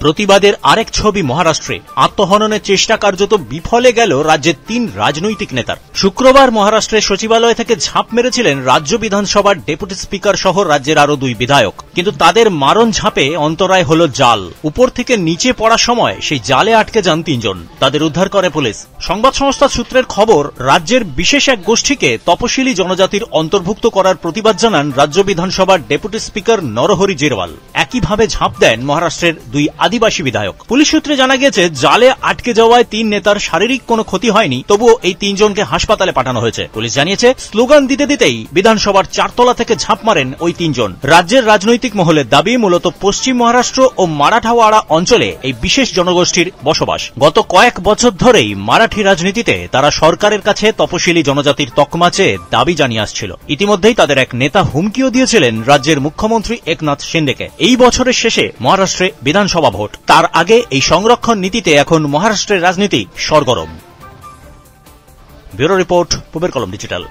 প্রতিবাদের আরেক ছবি মহারাষ্ট্রে। আত্মহননের চেষ্টা কার্যত বিফলে গেল রাজ্যের 3 রাজনৈতিক নেতার। শুক্রবার মহারাষ্ট্রের সচিবালয় থেকে ঝাঁপ মেরেছিলেন রাজ্য বিধানসভার ডেপুটি স্পিকার সহ রাজ্যের আরো 2 বিধায়ক, কিন্তু তাদের মারণ ঝাঁপে অন্তরায় হল জাল। উপর থেকে নিচে পড়ার সময় সেই জালে আটকে যান 3 জন। তাদের উদ্ধার করে পুলিশ। সংবাদ সংস্থা সূত্রের খবর, রাজ্যের বিশেষ এক গোষ্ঠীকে তপশিলি জনজাতির অন্তর্ভুক্ত করার প্রতিবাদ জানান রাজ্য বিধানসভার ডেপুটি স্পিকার নরহরি জেরওয়াল। একইভাবে ঝাঁপ দেন মহারাষ্ট্রের 2 আদিবাসী বিধায়ক। পুলিশ সূত্রে জানা গেছে, জালে আটকে যাওয়ায় 3 নেতার শারীরিক কোনো ক্ষতি হয়নি, তবুও এই 3 জনকে হাসপাতালে পাঠানো হয়েছে। পুলিশ জানিয়েছে, স্লোগান দিতে দিতেই বিধানসভার 4 তলা থেকে ঝাঁপ মারেন ওই 3 জন। রাজ্যের রাজনৈতিক মহলের দাবি, মূলত পশ্চিম মহারাষ্ট্র ও মারাঠাওয়াড়া অঞ্চলে এই বিশেষ জনগোষ্ঠীর বসবাস। গত কয়েক বছর ধরেই মারাঠি রাজনীতিতে তারা সরকারের কাছে তপশিলি জনজাতির তকমা চেয়ে দাবি জানিয়ে আসছিল। ইতিমধ্যেই তাদের এক নেতা হুমকিও দিয়েছিলেন রাজ্যের মুখ্যমন্ত্রী একনাথ শিন্দেকে। এই বছরের শেষে মহারাষ্ট্রে বিধানসভা ভোট, তার আগে এই সংরক্ষণ নীতিতে এখন মহারাষ্ট্রের রাজনীতি সরগরম। ব্যুরো রিপোর্ট, পূবের কলম ডিজিটাল।